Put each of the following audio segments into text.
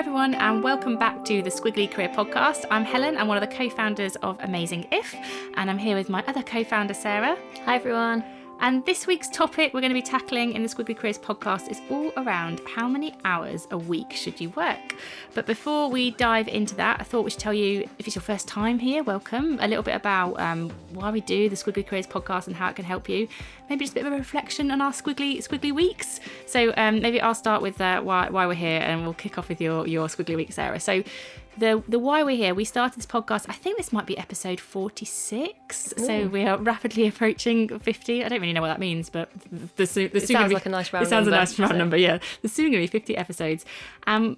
everyone, and welcome back to the Squiggly Career Podcast. I'm Helen. I'm one of the co-founders of Amazing If, and I'm here with my other co-founder, Sarah. Hi, everyone. And this week's topic we're going to be tackling in the Squiggly Careers podcast is all around how many hours a week should you work. But before we dive into that, I thought we should tell you, if it's your first time here, welcome, a little bit about why we do the Squiggly Careers podcast and how it can help you. Maybe just a bit of a reflection on our squiggly weeks. So maybe I'll start with why we're here, and we'll kick off with your squiggly week, Sarah. So the why we're here, we started this podcast, I think this might be episode 46. Ooh. So we are rapidly approaching 50. I don't really know what that means, but it sounds like a nice round number. It sounds a nice round number, yeah. There's soon going to be 50 episodes.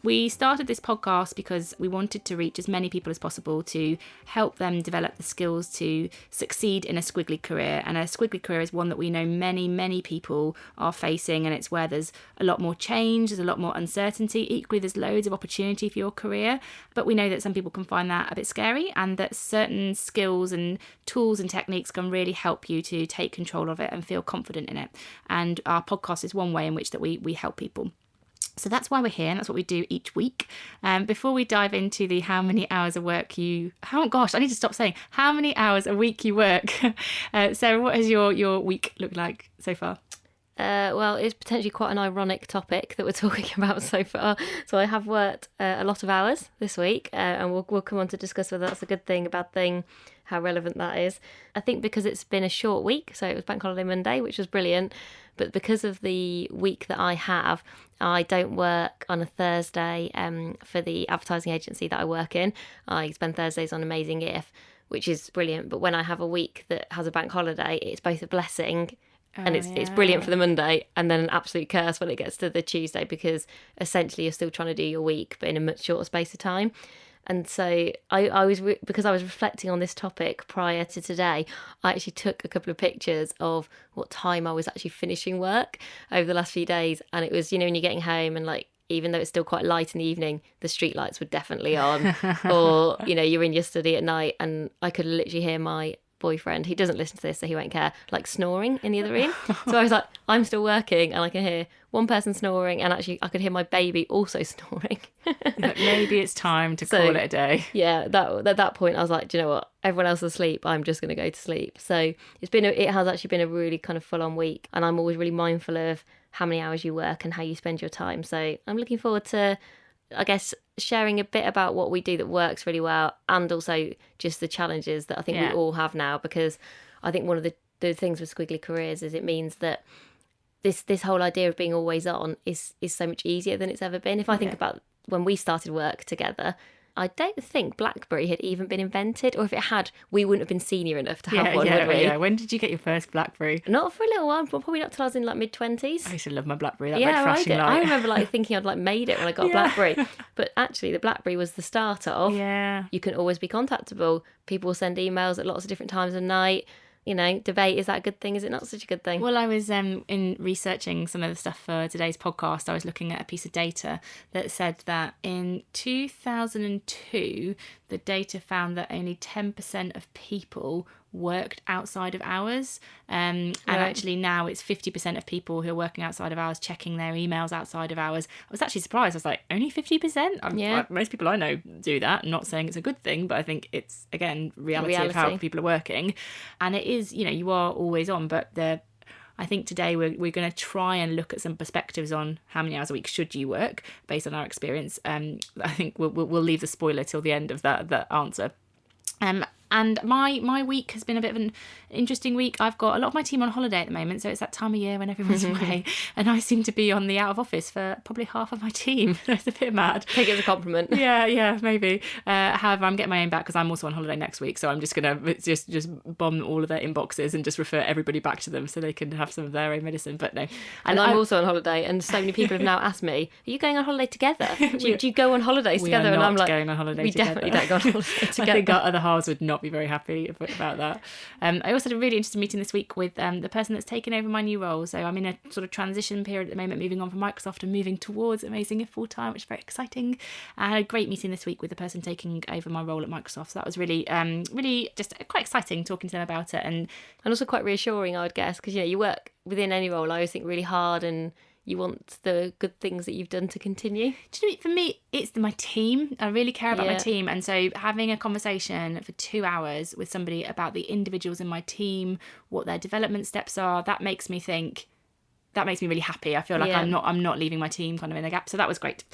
We started this podcast because we wanted to reach as many people as possible to help them develop the skills to succeed in a squiggly career. And a squiggly career is one that we know many people are facing, and it's where there's a lot more change, there's a lot more uncertainty. Equally, there's loads of opportunity for your career, but we know that some people can find that a bit scary, and that certain skills and tools and techniques can really help you to take control of it and feel confident in it. And our podcast is one way in which that we help people. So that's why we're here, and that's what we do each week. Before we dive into the how many hours of work I need to stop saying how many hours a week you work. Sarah, what has your week looked like so far? Well, it's potentially quite an ironic topic that we're talking about so far. So I have worked a lot of hours this week, and we'll come on to discuss whether that's a good thing, a bad thing, how relevant that is. I think because it's been a short week, so it was Bank Holiday Monday, which was brilliant. But because of the week that I have, I don't work on a Thursday for the advertising agency that I work in. I spend Thursdays on Amazing If, which is brilliant. But when I have a week that has a bank holiday, it's both a blessing and it's brilliant for the Monday, and then an absolute curse when it gets to the Tuesday, because essentially you're still trying to do your week but in a much shorter space of time. And so because I was reflecting on this topic prior to today, I actually took a couple of pictures of what time I was actually finishing work over the last few days. And it was, when you're getting home and even though it's still quite light in the evening, the street lights were definitely on. Or, you're in your study at night, and I could literally hear my boyfriend, he doesn't listen to this so he won't care, snoring in the other room. So I was like, I'm still working and I can hear one person snoring, and actually I could hear my baby also snoring. Maybe it's time to call it a day. Yeah, at that point I was like, do you know what, everyone else is asleep, I'm just going to go to sleep. So it has actually been a really kind of full-on week, and I'm always really mindful of how many hours you work and how you spend your time. So I'm looking forward to, I guess, sharing a bit about what we do that works really well, and also just the challenges that I think we all have now, because I think one of the things with squiggly careers is it means that this whole idea of being always on is so much easier than it's ever been. If I think about when we started work together, I don't think BlackBerry had even been invented, or if it had, we wouldn't have been senior enough to have one, would we? Yeah. When did you get your first BlackBerry? Not for a little while, probably not till I was in mid-20s. I used to love my BlackBerry, that red flashing light. I remember thinking I'd made it when I got a BlackBerry. But actually the BlackBerry was the start of, you can always be contactable. People will send emails at lots of different times of night. Debate, is that a good thing? Is it not such a good thing? Well, I was in researching some of the stuff for today's podcast. I was looking at a piece of data that said that in 2002, the data found that only 10% of people worked outside of hours. And actually now it's 50% of people who are working outside of hours checking their emails outside of hours. I was actually surprised. I was like, only 50%? Most people I know do that. I'm not saying it's a good thing, but I think it's, again, reality of how people are working. And it is, you are always on, but I think today we're going to try and look at some perspectives on how many hours a week should you work based on our experience. I think we'll leave the spoiler till the end of that answer. And my week has been a bit of an interesting week. I've got a lot of my team on holiday at the moment, so it's that time of year when everyone's away, and I seem to be on the out of office for probably half of my team. It's a bit mad. Take it as a compliment. Yeah, maybe. However, I'm getting my own back because I'm also on holiday next week, so I'm just going to just bomb all of their inboxes and just refer everybody back to them so they can have some of their own medicine. But no. And I'm also on holiday, and so many people have now asked me, are you going on holiday together? Do you go on holidays together? We are not and I'm going on holiday together. We definitely don't go on holiday together. I think our other halves would not be very happy about that. I also had a really interesting meeting this week with the person that's taken over my new role. So I'm in a sort of transition period at the moment, moving on from Microsoft and moving towards Amazing If full time, which is very exciting. I had a great meeting this week with the person taking over my role at Microsoft. So that was really just quite exciting talking to them about it, and also quite reassuring, I would guess, because you work within any role. I always think really hard, and you want the good things that you've done to continue? Do you know, for me, it's my team. I really care about my Yeah. team. And so having a conversation for 2 hours with somebody about the individuals in my team, what their development steps are, that makes me really happy. I feel like Yeah. I'm not leaving my team kind of in a gap. So that was great.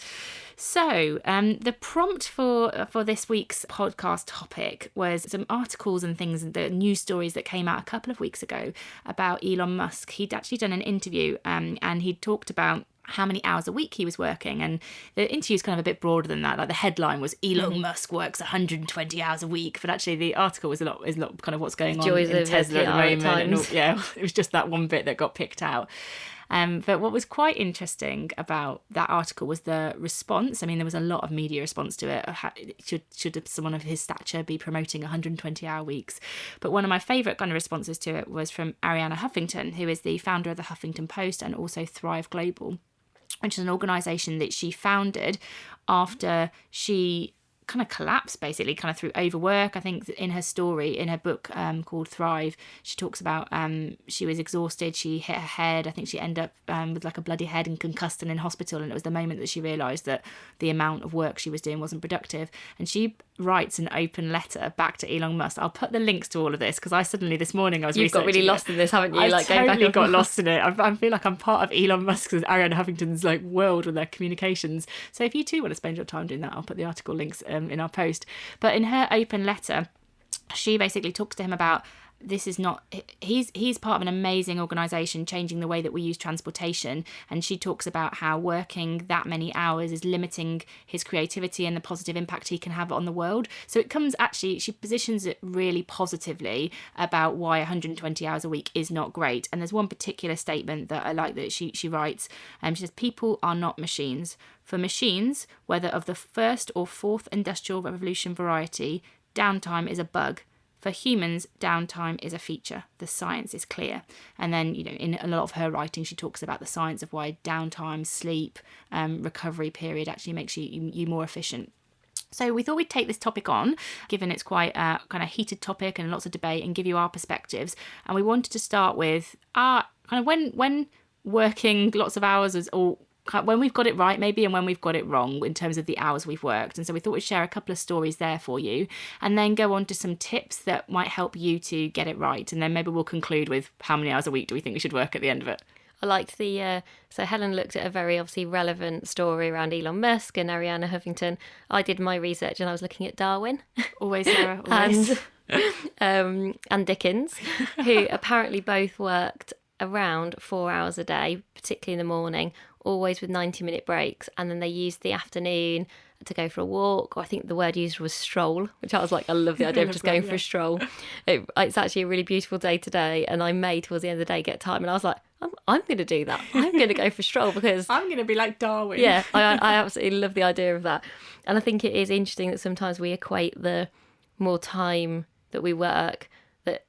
So the prompt for this week's podcast topic was some articles and things, the news stories that came out a couple of weeks ago about Elon Musk. He'd actually done an interview and he'd talked about how many hours a week he was working, and the interview's kind of a bit broader than that. Like the headline was Elon Musk works 120 hours a week, but actually the article was a lot kind of what's going on Joys in of Tesla at the PR moment. And times. yeah, it was just that one bit that got picked out. But what was quite interesting about that article was the response. I mean, there was a lot of media response to it. Should someone of his stature be promoting 120-hour weeks? But one of my favourite kind of responses to it was from Arianna Huffington, who is the founder of the Huffington Post and also Thrive Global, which is an organisation that she founded after she kind of collapsed, basically, kind of through overwork. I think in her story, in her book called Thrive, she talks about she was exhausted, she hit her head. I think she ended up with like a bloody head and concussed and in hospital, and it was the moment that she realised that the amount of work she was doing wasn't productive. And she writes an open letter back to Elon Musk. I'll put the links to all of this because I suddenly this morning I was You've got really researching lost in this, haven't you? I Like going back totally and got forth. lost in it. I feel like I'm part of Elon Musk's and Arianna Huffington's like world with their communications. So if you too want to spend your time doing that, I'll put the article links in our post. But in her open letter, she basically talks to him about this is not he's part of an amazing organisation changing the way that we use transportation, and she talks about how working that many hours is limiting his creativity and the positive impact he can have on the world. So it comes, actually she positions it really positively about why 120 hours a week is not great. And there's one particular statement that I like that she writes, she says, people are not machines. For machines, whether of the first or fourth industrial revolution variety, downtime is a bug. For humans, downtime is a feature. The science is clear. And then, in a lot of her writing, she talks about the science of why downtime, sleep, recovery period actually makes you more efficient. So we thought we'd take this topic on, given it's quite a kind of heated topic and lots of debate, and give you our perspectives. And we wanted to start with kind of when working lots of hours is all, when we've got it right maybe and when we've got it wrong in terms of the hours we've worked. And so we thought we'd share a couple of stories there for you and then go on to some tips that might help you to get it right. And then maybe we'll conclude with how many hours a week do we think we should work at the end of it. I liked so Helen looked at a very obviously relevant story around Elon Musk and Arianna Huffington. I did my research and I was looking at Darwin. Always, Sarah, always. and Dickens, who apparently both worked around 4 hours a day, particularly in the morning, always with 90-minute breaks, and then they used the afternoon to go for a walk, or I think the word used was stroll, which I was like, I love the idea of just going for a stroll. It's actually a really beautiful day today, and I may towards the end of the day get time, and I was like, I'm going to do that. I'm going to go for a stroll because I'm going to be like Darwin. Yeah, I absolutely love the idea of that. And I think it is interesting that sometimes we equate the more time that we work,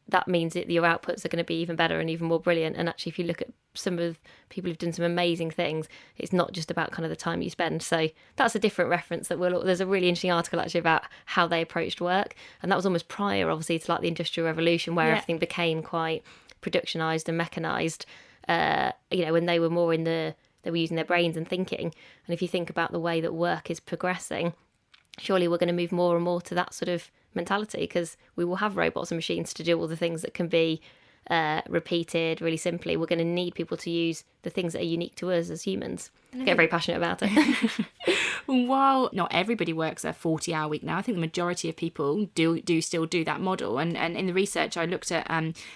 that means that your outputs are going to be even better and even more brilliant. And actually, if you look at some of people who've done some amazing things, it's not just about kind of the time you spend. So that's a different reference there's a really interesting article actually about how they approached work. And that was almost prior, obviously, to like the Industrial Revolution, where everything became quite productionized and mechanized, when they were more they were using their brains and thinking. And if you think about the way that work is progressing, surely we're going to move more and more to that sort of mentality, because we will have robots and machines to do all the things that can be repeated really simply. We're going to need people to use the things that are unique to us as humans. I get very passionate about it. While not everybody works a 40-hour week now, I think the majority of people do still do that model. And in the research, I looked at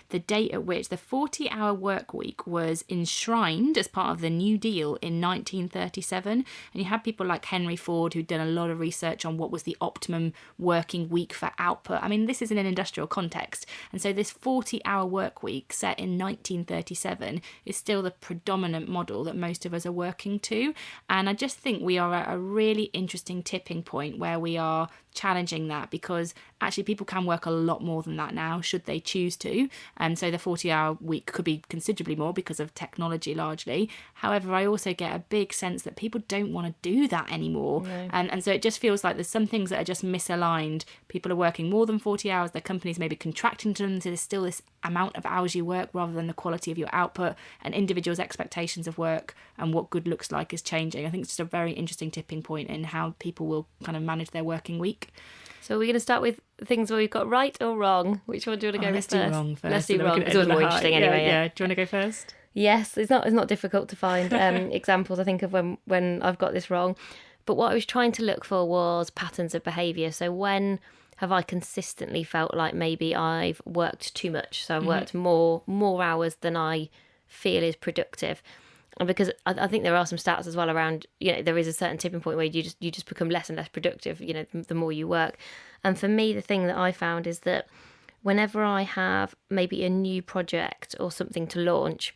the date at which the 40-hour work week was enshrined as part of the New Deal in 1937. And you had people like Henry Ford who'd done a lot of research on what was the optimum working week for output. I mean, this is in an industrial context. And so this 40-hour work week set in 1937 is still the predominant model that most of us are working to. And I just think we are at a really interesting tipping point where we are challenging that, because actually people can work a lot more than that now, should they choose to. And so the 40-hour week could be considerably more because of technology largely. However, I also get a big sense that people don't want to do that anymore. No. And so it just feels like there's some things that are just misaligned. People are working more than 40 hours. Their companies may be contracting to them, so there's still this amount of hours you work rather than the quality of your output, and individuals' expectations of work and what good looks like is changing. I think it's just a very interesting tipping point in how people will kind of manage their working week. So we're going to start with things where we've got right or wrong. Which one do you want to go with first? Let's do wrong first. Let's do wrong. It's always more interesting anyway. Yeah. Do you want to go first? Yes, it's not difficult to find examples, I think, of when I've got this wrong. But what I was trying to look for was patterns of behaviour. So when have I consistently felt like maybe I've worked too much? So I've worked more hours than I feel is productive. And because I think there are some stats as well around, there is a certain tipping point where you just become less and less productive, the more you work. And for me, the thing that I found is that whenever I have maybe a new project or something to launch,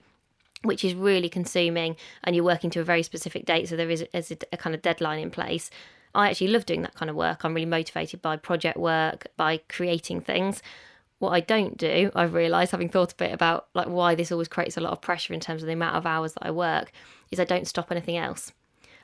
which is really consuming, and you're working to a very specific date, so there is a kind of deadline in place, I actually love doing that kind of work. I'm really motivated by project work, by creating things. What I don't do, I've realised, having thought a bit about like why this always creates a lot of pressure in terms of the amount of hours that I work, is I don't stop anything else.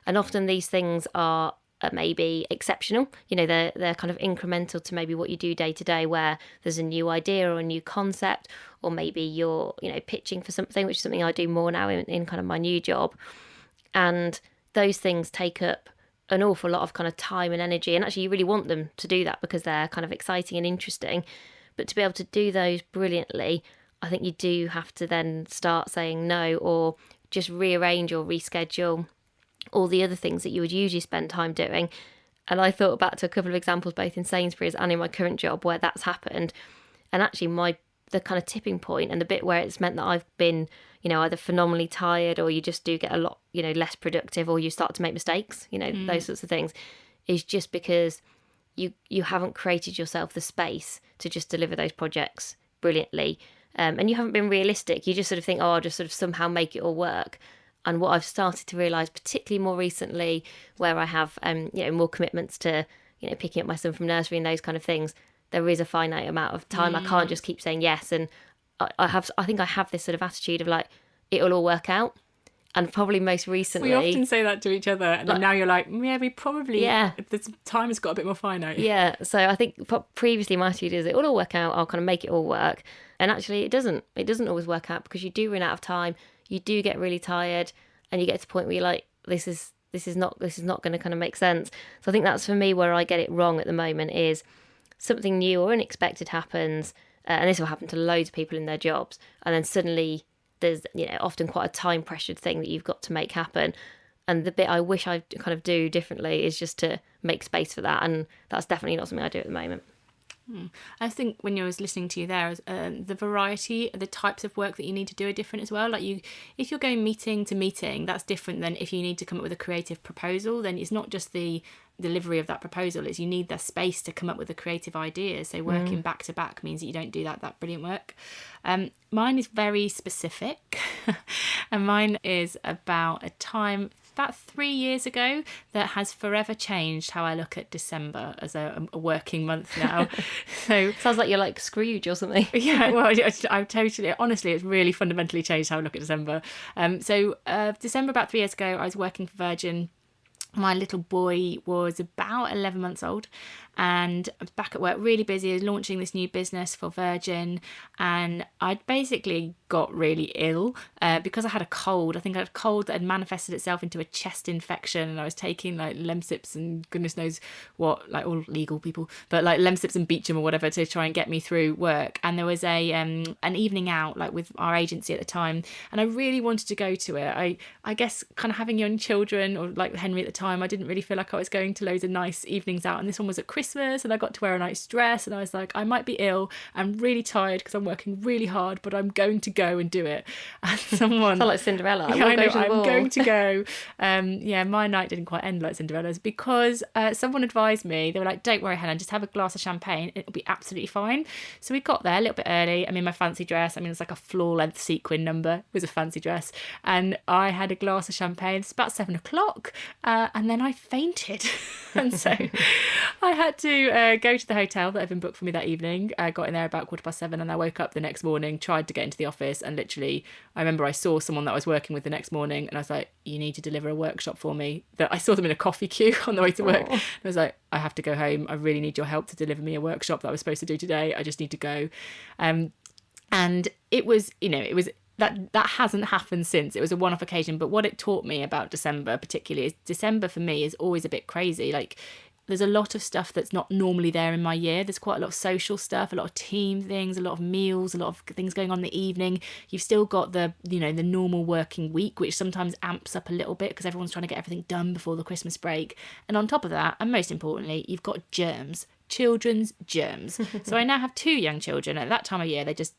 And often these things are maybe exceptional. They're kind of incremental to maybe what you do day to day, where there's a new idea or a new concept, or maybe you're pitching for something, which is something I do more now in kind of my new job. And those things take up an awful lot of kind of time and energy, and actually you really want them to do that because they're kind of exciting and interesting. But to be able to do those brilliantly, I think you do have to then start saying no, or just rearrange or reschedule all the other things that you would usually spend time doing. And I thought back to a couple of examples both in Sainsbury's and in my current job where that's happened. And actually the kind of tipping point and the bit where it's meant that I've been, either phenomenally tired, or you just do get a lot, less productive, or you start to make mistakes, those sorts of things, is just because you haven't created yourself the space to just deliver those projects brilliantly. And you haven't been realistic. You just sort of think, I'll just sort of somehow make it all work. And what I've started to realise, particularly more recently, where I have more commitments to picking up my son from nursery and those kind of things, there is a finite amount of time. I can't just keep saying yes. And I think I have this sort of attitude of like, it'll all work out. And probably most recently, we often say that to each other, and then now you're like, yeah, we probably, the time has got a bit more finite. Yeah, so I think previously my attitude is it'll all work out, I'll kind of make it all work. And actually it doesn't always work out, because you do run out of time, you do get really tired, and you get to the point where you're like, this is not going to kind of make sense. So I think that's for me where I get it wrong at the moment, is something new or unexpected happens, and this will happen to loads of people in their jobs, and then suddenly there's often quite a time pressured thing that you've got to make happen. And the bit I wish I kind of do differently is just to make space for that, and that's definitely not something I do at the moment. I think when I was listening to you there, the variety, the types of work that you need to do are different as well. Like if you're going meeting to meeting, that's different than if you need to come up with a creative proposal. Then it's not just the delivery of that proposal, it's you need the space to come up with the creative ideas. So working back to back means that you don't do that brilliant work. Mine is very specific, and mine is about a time about 3 years ago that has forever changed how I look at December as a working month now. So sounds like you're like Scrooge or something. Yeah, well, I've totally, honestly, it's really fundamentally changed how I look at December. So December about 3 years ago, I was working for Virgin. My little boy was about 11 months old, and I was back at work, really busy. I was launching this new business for Virgin, and I'd basically got really ill because I had a cold. I think I had a cold that had manifested itself into a chest infection, and I was taking like Lemsips and goodness knows what, like all legal people, but like Lemsips and Beecham or whatever to try and get me through work. And there was an evening out like with our agency at the time, and I really wanted to go to it. I guess kind of having young children, or like Henry at the time, I didn't really feel like I was going to loads of nice evenings out, and this one was at Christmas, and I got to wear a nice dress, and I was like, I might be ill, I'm really tired because I'm working really hard, but I'm going to go go and do it. And someone... Sound like Cinderella. Yeah, I know, I'm going to go. My night didn't quite end like Cinderella's because someone advised me. They were like, don't worry, Helen, just have a glass of champagne. It'll be absolutely fine. So we got there a little bit early. I'm in my fancy dress. I mean, it's like a floor-length sequin number. It was a fancy dress. And I had a glass of champagne. It's about 7 o'clock. And then I fainted. And so I had to go to the hotel that had been booked for me that evening. I got in there about 7:15 and I woke up the next morning, tried to get into the office, and literally I remember I saw someone that I was working with the next morning and I was like, you need to deliver a workshop for me. That I saw them in a coffee queue on the way to work. I was like, I have to go home. I really need your help to deliver me a workshop that I was supposed to do today. I just need to go. And it was, that hasn't happened since. It was a one-off occasion. But what it taught me about December particularly is December for me is always a bit crazy. Like, there's a lot of stuff that's not normally there in my year. There's quite a lot of social stuff, a lot of team things, a lot of meals, a lot of things going on in the evening. You've still got the normal working week, which sometimes amps up a little bit because everyone's trying to get everything done before the Christmas break. And on top of that, and most importantly, you've got germs. Children's germs. So I now have 2 young children. At that time of year, they just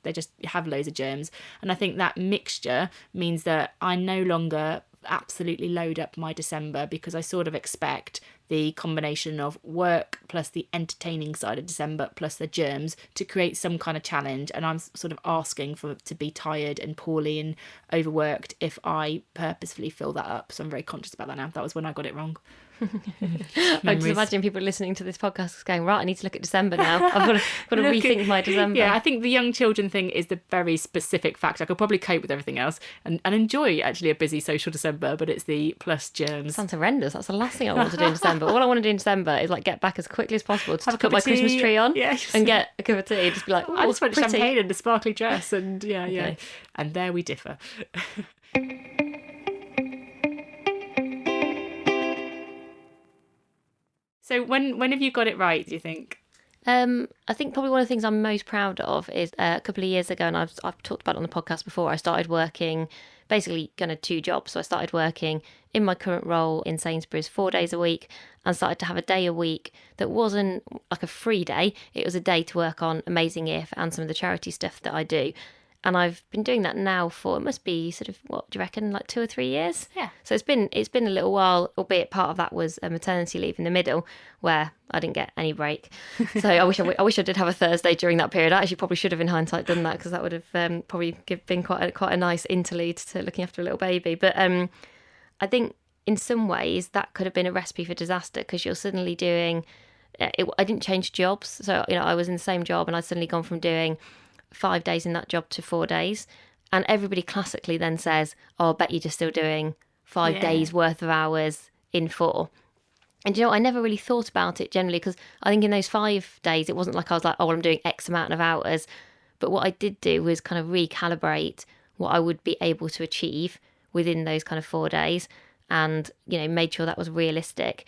have loads of germs. And I think that mixture means that I no longer absolutely load up my December because I sort of expect the combination of work plus the entertaining side of December plus the germs to create some kind of challenge, and I'm sort of asking to be tired and poorly and overworked if I purposefully fill that up. So I'm very conscious about that now. That was when I got it wrong. I just imagine people listening to this podcast going, right, I need to look at December now. I've got to rethink my December. Yeah, I think the young children thing is the very specific fact. I could probably cope with everything else and enjoy actually a busy social December, but it's the plus germs. Sounds horrendous. That's the last thing I want to do in December. All I want to do in December is like get back as quickly as possible to put my Christmas tree on and get a cup of tea. Just be like, I just want pretty. Champagne and a sparkly dress and yeah. And there we differ. So when have you got it right, do you think? I think probably one of the things I'm most proud of is a couple of years ago, and I've talked about it on the podcast before, I started working basically kind of 2 jobs. So I started working in my current role in Sainsbury's 4 days a week and started to have a day a week that wasn't like a free day. It was a day to work on Amazing If and some of the charity stuff that I do. And I've been doing that now for, it must be sort of, what do you reckon, like 2 or 3 years? Yeah. So it's been a little while, albeit part of that was a maternity leave in the middle where I didn't get any break. So I wish I did have a Thursday during that period. I actually probably should have in hindsight done that because that would have probably been quite a nice interlude to looking after a little baby. But I think in some ways that could have been a recipe for disaster because you're suddenly doing, I didn't change jobs. So, I was in the same job and I'd suddenly gone from doing 5 days in that job to 4 days, and everybody classically then says, oh, I bet you're just still doing 5 days worth of hours in 4. And I never really thought about it generally because I think in those 5 days it wasn't like I was like, oh, well, I'm doing X amount of hours, but what I did do was kind of recalibrate what I would be able to achieve within those kind of 4 days and made sure that was realistic.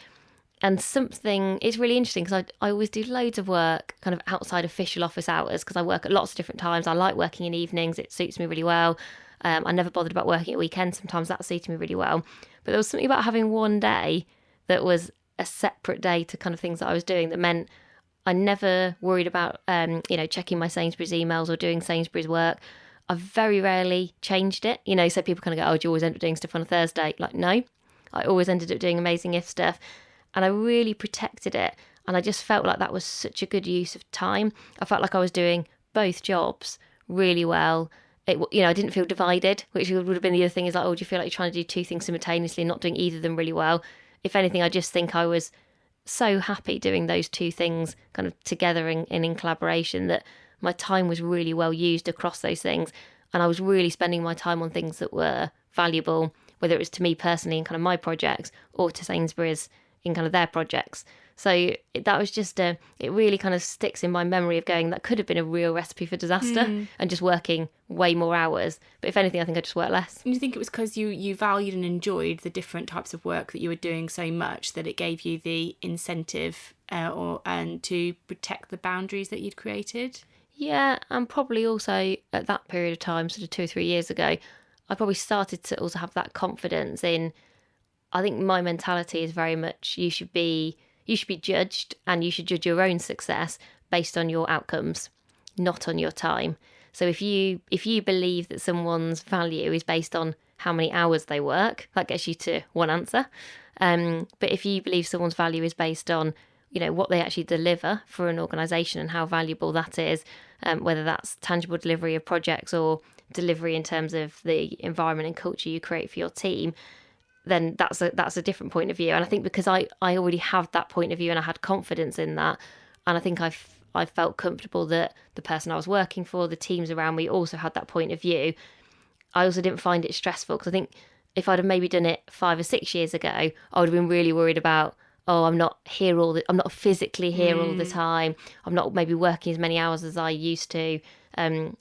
And it's really interesting because I always do loads of work kind of outside official office hours because I work at lots of different times. I like working in evenings. It suits me really well. I never bothered about working at weekends. Sometimes that suited me really well. But there was something about having one day that was a separate day to kind of things that I was doing that meant I never worried about, checking my Sainsbury's emails or doing Sainsbury's work. I very rarely changed it. So people kind of go, oh, do you always end up doing stuff on a Thursday? Like, no. I always ended up doing Amazing If stuff. And I really protected it. And I just felt like that was such a good use of time. I felt like I was doing both jobs really well. I didn't feel divided, which would have been the other thing is like, oh, do you feel like you're trying to do 2 things simultaneously and not doing either of them really well? If anything, I just think I was so happy doing those 2 things kind of together and in collaboration that my time was really well used across those things. And I was really spending my time on things that were valuable, whether it was to me personally in kind of my projects or to Sainsbury's in kind of their projects. So that was just it really kind of sticks in my memory of going, that could have been a real recipe for disaster and just working way more hours. But if anything, I think I just worked less. And do you think it was because you valued and enjoyed the different types of work that you were doing so much that it gave you the incentive and to protect the boundaries that you'd created? Yeah, and probably also at that period of time, sort of 2 or 3 years ago, I probably started to also have that confidence in, I think my mentality is very much you should be judged and you should judge your own success based on your outcomes, not on your time. So if you believe that someone's value is based on how many hours they work, that gets you to one answer. But if you believe someone's value is based on, what they actually deliver for an organisation and how valuable that is, whether that's tangible delivery of projects or delivery in terms of the environment and culture you create for your team, then that's a different point of view. And I think because I already have that point of view and I had confidence in that, and I think I felt comfortable that the person I was working for, the teams around me also had that point of view, I also didn't find it stressful, because I think if I'd have maybe done it 5 or 6 years ago, I would have been really worried about, I'm not physically here all the time. I'm not maybe working as many hours as I used to.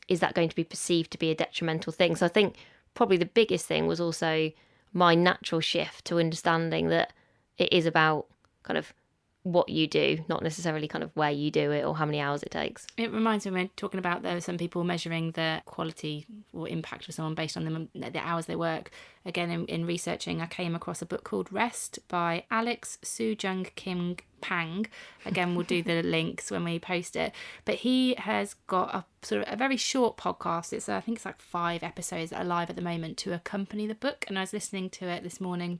Is that going to be perceived to be a detrimental thing? So I think probably the biggest thing was also my natural shift to understanding that it is about kind of what you do, not necessarily kind of where you do it or how many hours it takes. It reminds me, when we're talking about there are some people measuring the quality or impact of someone based on the hours they work. Again, in researching, I came across a book called Rest by Alex Soojung Kim Pang. Again, we'll do the links when we post it. But he has got a sort of a very short podcast. I think it's like 5 episodes that are live at the moment to accompany the book. And I was listening to it this morning.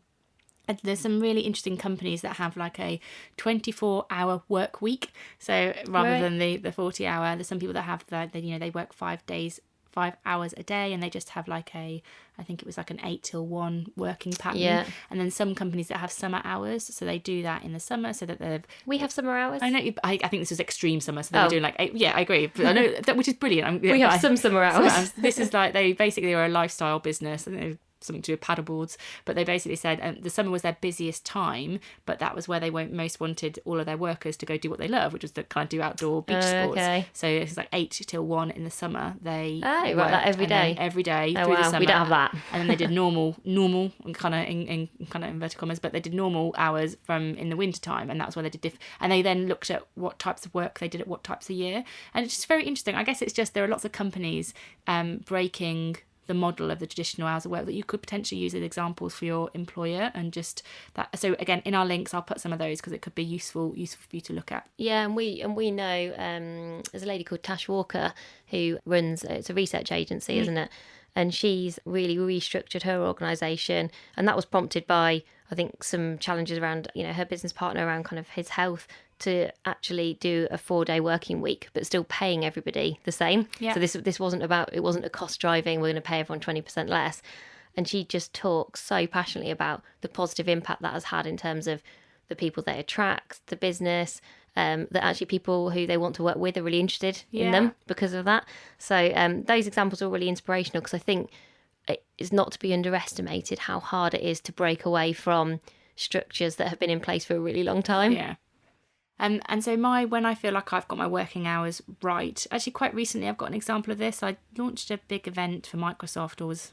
And there's some really interesting companies that have like a 24-hour work week. So rather than the 40-hour, there's some people that have they work 5 hours a day, and they just have like I think it was like an 8 till 1 working pattern. Yeah. And then some companies that have summer hours, so they do that in the summer, so that we have summer hours. I know. I think this was extreme summer, so they were doing like 8. Yeah, I agree. But I know that, which is brilliant. We have some summer hours. This is like they basically are a lifestyle business. I think they've something to do with paddleboards, but they basically said the summer was their busiest time, but that was where they most wanted all of their workers to go do what they love, which was to kind of do outdoor beach sports. Okay. So it's like 8 till 1 in the summer. They right, that every day through the summer. We don't have that. And then they did normal kind of in inverted commas, but they did normal hours from in the winter time, and that's where they did and they then looked at what types of work they did at what types of year, and it's just very interesting. I guess it's just there are lots of companies breaking the model of the traditional hours of work that you could potentially use as examples for your employer, and just that. So again, in our links, I'll put some of those because it could be useful for you to look at. Yeah, and we know there's a lady called Tash Walker who runs, it's a research agency, isn't it? And she's really restructured her organisation, and that was prompted by, I think, some challenges around, her business partner, around kind of his health, to actually do a 4-day working week, but still paying everybody the same. Yeah. So this wasn't a cost driving, we're going to pay everyone 20% less. And she just talks so passionately about the positive impact that has had in terms of the people they attract, the business, that actually people who they want to work with are really interested in them because of that. So those examples are really inspirational, because I think it's not to be underestimated how hard it is to break away from structures that have been in place for a really long time. Yeah. And so when I feel like I've got my working hours right, actually quite recently I've got an example of this. I launched a big event for Microsoft, I was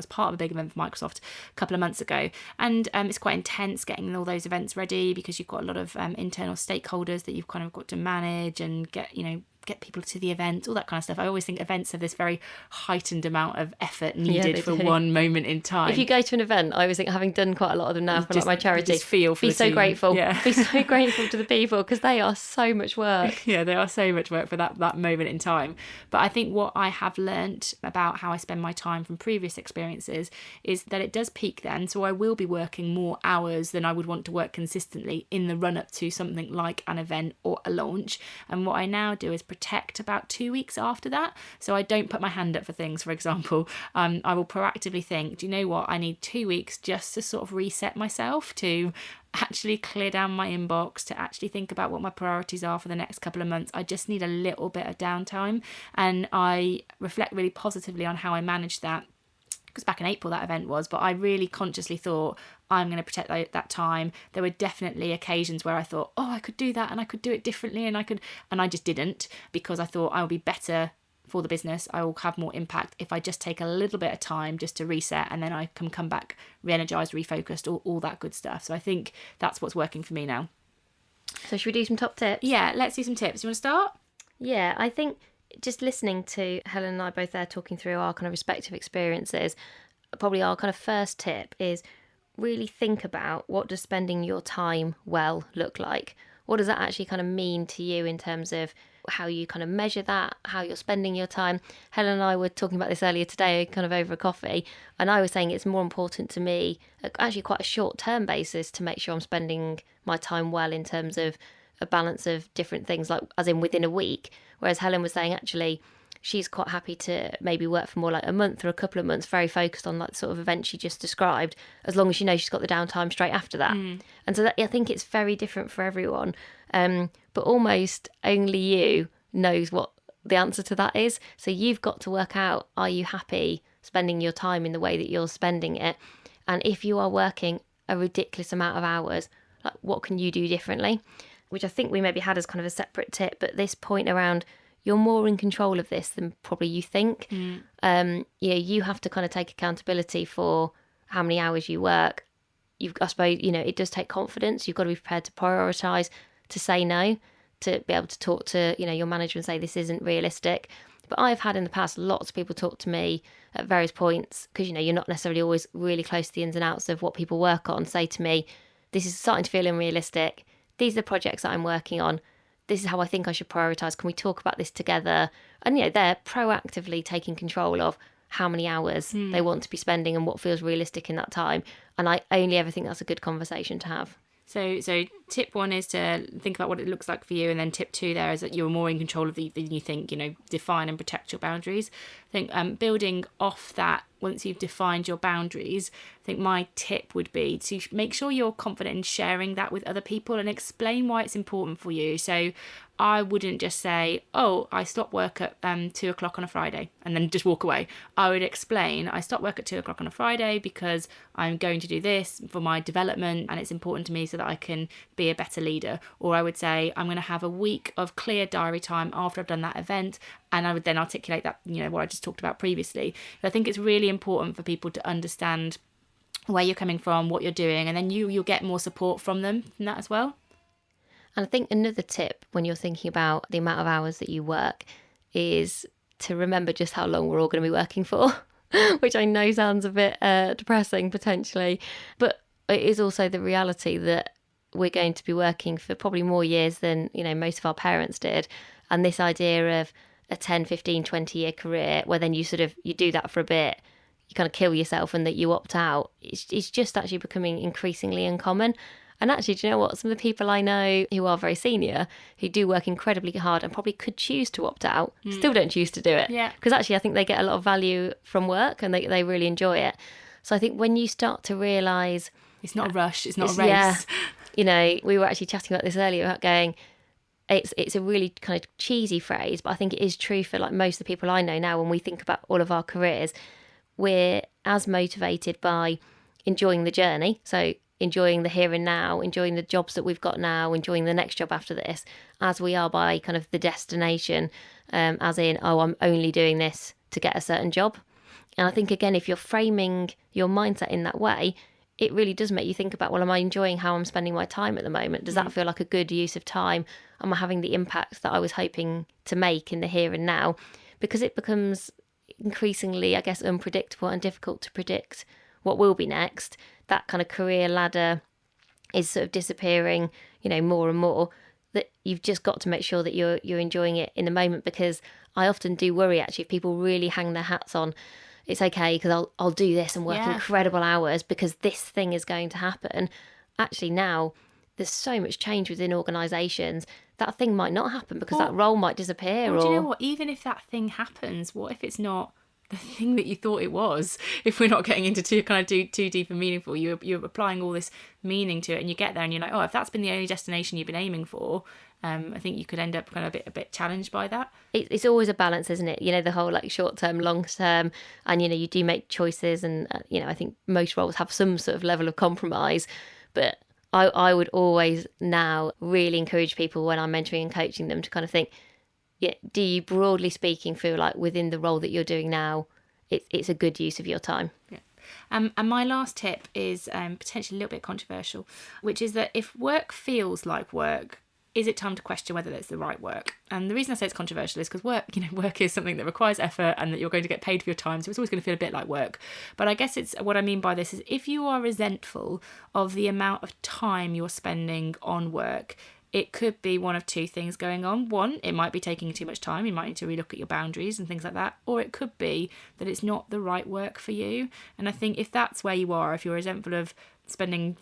part of a big event for Microsoft a couple of months ago. And it's quite intense getting all those events ready, because you've got a lot of internal stakeholders that you've kind of got to manage and get people to the event, all that kind of stuff. I always think events have this very heightened amount of effort needed for one moment in time. If you go to an event, I always think, having done quite a lot of them now for like my charity, just feel for be the so team. Grateful. Yeah. Be so grateful to the people, because they are so much work. Yeah, they are so much work for that moment in time. But I think what I have learnt about how I spend my time from previous experiences is that it does peak then. So I will be working more hours than I would want to work consistently in the run up to something like an event or a launch. And what I now do is protect about 2 weeks after that. So I don't put my hand up for things, for example. I will proactively think, do you know what? I need 2 weeks just to sort of reset myself, to actually clear down my inbox, to actually think about what my priorities are for the next couple of months. I just need a little bit of downtime. And I reflect really positively on how I managed that. Because back in April that event was, but I really consciously thought, I'm going to protect that time. There were definitely occasions where I thought, I could do that and I could do it differently, and I just didn't, because I thought I will be better for the business. I will have more impact if I just take a little bit of time just to reset, and then I can come back re-energized, refocused, all that good stuff. So I think that's what's working for me now. So should we do some top tips? Yeah, let's do some tips. You want to start? Yeah, I think just listening to Helen and I both there talking through our kind of respective experiences, probably our kind of first tip is really think about, what does spending your time well look like? What does that actually kind of mean to you in terms of how you kind of measure that, how you're spending your time. Helen and I were talking about this earlier today, kind of over a coffee, and I was saying it's more important to me, actually quite a short-term basis, to make sure I'm spending my time well in terms of a balance of different things, like as in within a week. Whereas Helen was saying actually she's quite happy to maybe work for more like a month or a couple of months, very focused on that sort of event she just described, as long as she knows she's got the downtime straight after that. And so I think it's very different for everyone. But almost only you knows what the answer to that is. So you've got to work out, are you happy spending your time in the way that you're spending it? And if you are working a ridiculous amount of hours, like what can you do differently? Which I think we maybe had as kind of a separate tip, but this point around you're more in control of this than probably you think. You have to kind of take accountability for how many hours you work. I suppose, it does take confidence. You've got to be prepared to prioritise, to say no, to be able to talk to, your manager and say this isn't realistic. But I've had in the past lots of people talk to me at various points, because, you're not necessarily always really close to the ins and outs of what people work on, say to me, this is starting to feel unrealistic. These are the projects that I'm working on. This is how I think I should prioritise. Can we talk about this together? And, they're proactively taking control of how many hours they want to be spending and what feels realistic in that time. And I only ever think that's a good conversation to have. So tip 1 is to think about what it looks like for you, and then tip 2 there is that you're more in control of than you think. Define and protect your boundaries. I think building off that, once you've defined your boundaries, I think my tip would be to make sure you're confident in sharing that with other people and explain why it's important for you. So I wouldn't just say, oh, I stop work at 2 o'clock on a Friday and then just walk away. I would explain, I stop work at 2 o'clock on a Friday because I'm going to do this for my development and it's important to me so that I can be a better leader. Or I would say, I'm going to have a week of clear diary time after I've done that event. And I would then articulate that, what I just talked about previously. I think it's really important for people to understand where you're coming from, what you're doing, and then you'll get more support from them from that as well. And I think another tip when you're thinking about the amount of hours that you work is to remember just how long we're all going to be working for, which I know sounds a bit depressing potentially, but it is also the reality that we're going to be working for probably more years than, most of our parents did. And this idea of a 10, 15, 20-year career where then you do that for a bit, you kind of kill yourself and that you opt out, it's just actually becoming increasingly uncommon. And actually, do you know what? Some of the people I know who are very senior, who do work incredibly hard and probably could choose to opt out, still don't choose to do it. Yeah. Because actually, I think they get a lot of value from work and they really enjoy it. So I think when you start to realise... It's not a rush, it's not a race. Yeah. We were actually chatting about this earlier about going... It's a really kind of cheesy phrase, but I think it is true for like most of the people I know now. When we think about all of our careers, we're as motivated by enjoying the journey. So enjoying the here and now, enjoying the jobs that we've got now, enjoying the next job after this, as we are by kind of the destination, as in, oh, I'm only doing this to get a certain job. And I think, again, if you're framing your mindset in that way, it really does make you think about, well, am I enjoying how I'm spending my time at the moment? Does that feel like a good use of time? Am I having the impact that I was hoping to make in the here and now? Because it becomes increasingly, I guess, unpredictable and difficult to predict what will be next. That kind of career ladder is sort of disappearing, more and more, that you've just got to make sure that you're enjoying it in the moment. Because I often do worry, actually, if people really hang their hats on, it's okay because I'll do this and work incredible hours because this thing is going to happen. Actually, now there's so much change within organisations. That thing might not happen because that role might disappear. Or do you know what? Even if that thing happens, what if it's not the thing that you thought it was? If we're not getting into too deep and meaningful, you're applying all this meaning to it, and you get there and you're like, oh, if that's been the only destination you've been aiming for, I think you could end up kind of a bit challenged by that. It's always a balance, isn't it? The whole like short term, long term, and you do make choices, and I think most roles have some sort of level of compromise. But I would always now really encourage people when I'm mentoring and coaching them to kind of think, do you, broadly speaking, feel like within the role that you're doing now, it's a good use of your time? Yeah. And my last tip is potentially a little bit controversial, which is that if work feels like work, is it time to question whether it's the right work? And the reason I say it's controversial is because work is something that requires effort and that you're going to get paid for your time, so it's always going to feel a bit like work. But I guess it's what I mean by this is if you are resentful of the amount of time you're spending on work, it could be one of two things going on. One, it might be taking too much time. You might need to relook at your boundaries and things like that. Or it could be that it's not the right work for you. And I think if that's where you are, if you're resentful of spending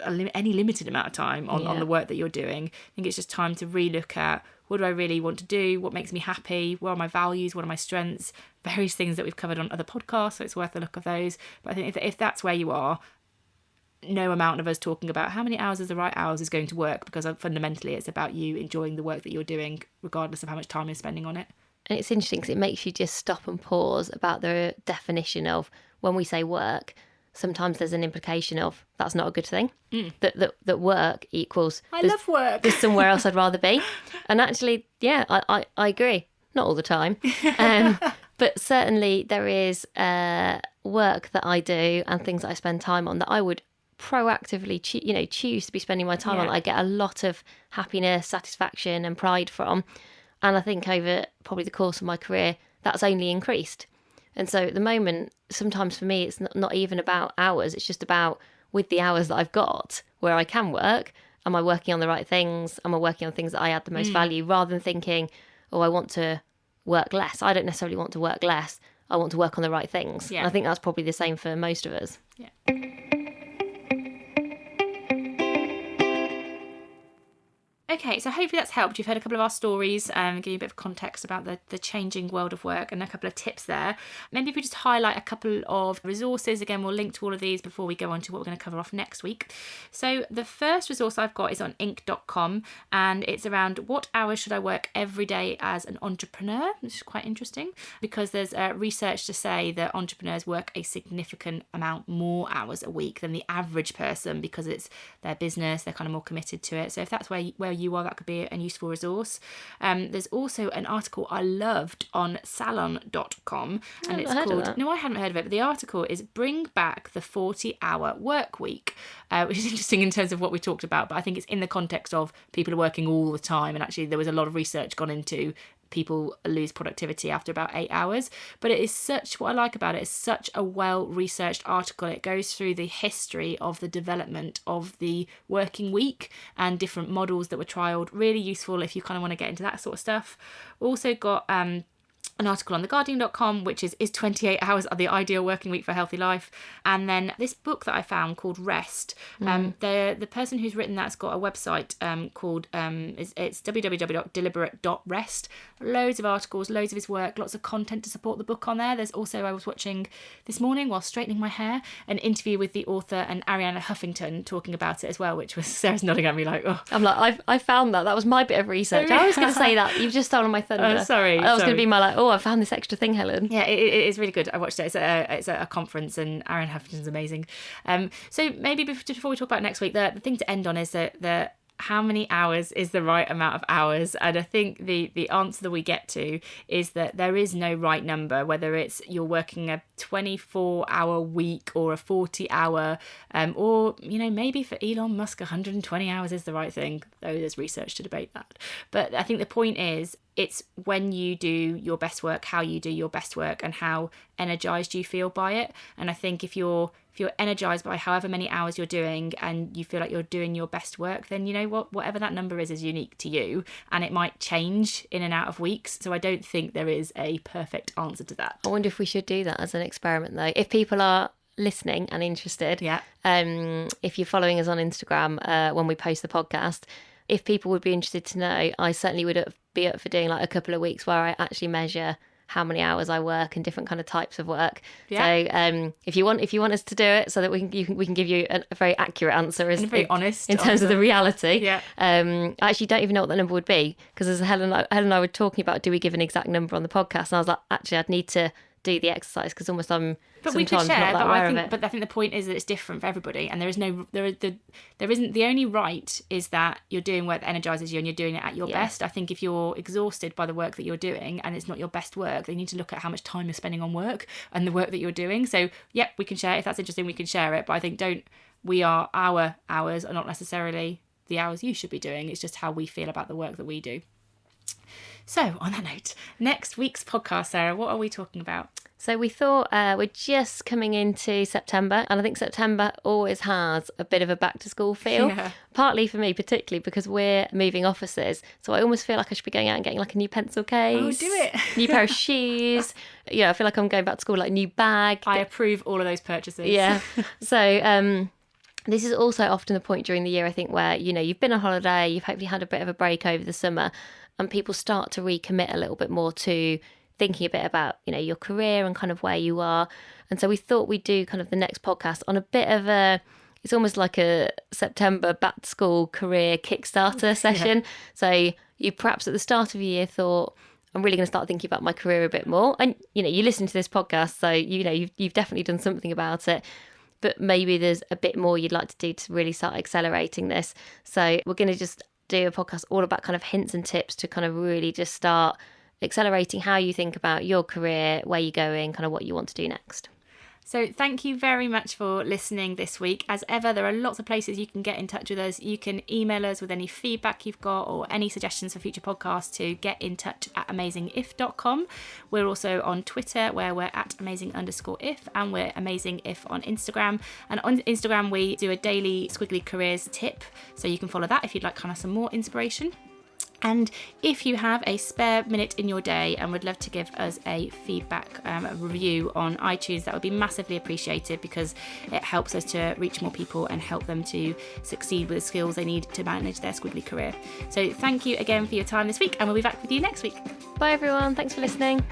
any limited amount of time on the work that you're doing, I think it's just time to relook at, what do I really want to do? What makes me happy? What are my values? What are my strengths? Various things that we've covered on other podcasts, so it's worth a look of those. But I think if that's where you are, no amount of us talking about how many hours is the right hours is going to work, because fundamentally it's about you enjoying the work that you're doing, regardless of how much time you're spending on it. And it's interesting because it makes you just stop and pause about the definition of, when we say work, sometimes there's an implication of that's not a good thing. That work equals I love work. There's somewhere else I'd rather be. And actually, yeah, I agree. Not all the time. But certainly there is work that I do and things that I spend time on that I would proactively choose to be spending my time on. I get a lot of happiness, satisfaction and pride from. And I think over probably the course of my career, that's only increased. And so at the moment, sometimes for me, it's not even about hours. It's just about, with the hours that I've got where I can work, am I working on the right things? Am I working on things that I add the most value? Rather than thinking, I want to work less. I don't necessarily want to work less. I want to work on the right things. Yeah. And I think that's probably the same for most of us. Yeah. Okay, so hopefully that's helped. You've heard a couple of our stories, give you a bit of context about the changing world of work and a couple of tips there. Maybe if we just highlight a couple of resources. Again, we'll link to all of these before we go on to what we're going to cover off next week. So the first resource I've got is on Inc.com, and it's around what hours should I work every day as an entrepreneur, which is quite interesting because there's research to say that entrepreneurs work a significant amount more hours a week than the average person because it's their business, they're kind of more committed to it. So if that's where you are, that could be a useful resource. There's also an article I loved on salon.com, and it's called, no, I hadn't heard of it, but the article is Bring Back the 40-Hour Work Week, which is interesting in terms of what we talked about, but I think it's in the context of people are working all the time, and actually there was a lot of research gone into people lose productivity after about 8 hours. But it is what I like about it is such a well-researched article. It goes through the history of the development of the working week and different models that were trialled. Really useful if you kind of want to get into that sort of stuff. We also got an article on theguardian.com, which is 28 hours the ideal working week for a healthy life? And then this book that I found called Rest. The person who's written that's got a website called it's www.deliberate.rest. Loads of articles, loads of his work, lots of content to support the book on there. There's also, I was watching this morning while straightening my hair, an interview with the author and Arianna Huffington talking about it as well, which was, Sarah's nodding at me like, oh. I'm like, I found that was my bit of research. I was going to say that. You've just stolen my thunder. Oh, sorry. That was going to be my like, I found this extra thing, Helen. Yeah, it is really good. I watched it. It's a conference, and Arianna Huffington's amazing. So maybe before we talk about next week, the thing to end on is that how many hours is the right amount of hours? And I think the answer that we get to is that there is no right number, whether it's you're working a 24-hour week or a 40-hour, or, maybe for Elon Musk, 120 hours is the right thing, though there's research to debate that. But I think the point is, it's when you do your best work, how you do your best work, and how energized you feel by it. And I think if you're energized by however many hours you're doing and you feel like you're doing your best work, then you know what, whatever that number is unique to you, and it might change in and out of weeks. So I don't think there is a perfect answer to that. I wonder if we should do that as an experiment though. If people are listening and interested, if you're following us on Instagram when we post the podcast, if people would be interested to know, I certainly would be up for doing like a couple of weeks where I actually measure how many hours I work and different kind of types of work. Yeah. So if you want us to do it, so that we can give you a very accurate answer, and very honest in terms of the reality. Yeah. I actually don't even know what that number would be, because as Helen and I were talking about, do we give an exact number on the podcast? And I was like, actually, I'd need to do the exercise because almost I'm but sometimes we could share, not that aware of it. But I think the point is that it's different for everybody, and there isn't the only right is that you're doing work that energizes you and you're doing it at your best. I think if you're exhausted by the work that you're doing and it's not your best work, then you need to look at how much time you're spending on work and the work that you're doing. So we can share, if that's interesting, we can share it. But I think our hours are not necessarily the hours you should be doing. It's just how we feel about the work that we do. So, on that note, next week's podcast, Sarah, what are we talking about? So we thought we're just coming into September, and I think September always has a bit of a back to school feel. Yeah. Partly for me, particularly because we're moving offices. So I almost feel like I should be going out and getting like a new pencil case. Oh, do it. New pair of shoes. Yeah, I feel like I'm going back to school, like a new bag. I approve all of those purchases. Yeah. So this is also often the point during the year, I think, where, you know, you've been on holiday, you've hopefully had a bit of a break over the summer, and people start to recommit a little bit more to thinking a bit about, you know, your career and kind of where you are. And so we thought we'd do kind of the next podcast on a bit of it's almost like a September back to school career Kickstarter session. Yeah. So you perhaps at the start of the year thought, I'm really going to start thinking about my career a bit more. And, you know, you listen to this podcast, so, you know, you've definitely done something about it. But maybe there's a bit more you'd like to do to really start accelerating this. So we're going to just do a podcast all about kind of hints and tips to kind of really just start accelerating how you think about your career, where you're going, kind of what you want to do next. So thank you very much for listening this week. As ever, there are lots of places you can get in touch with us. You can email us with any feedback you've got or any suggestions for future podcasts to getinTouch@amazingif.com. We're also on Twitter, where we're at amazing_if, and we're amazingif on Instagram. And on Instagram, we do a daily Squiggly Careers tip, so you can follow that if you'd like kind of some more inspiration. And if you have a spare minute in your day and would love to give us a feedback, a review on iTunes, that would be massively appreciated, because it helps us to reach more people and help them to succeed with the skills they need to manage their squiggly career. So thank you again for your time this week, and we'll be back with you next week. Bye everyone, thanks for listening.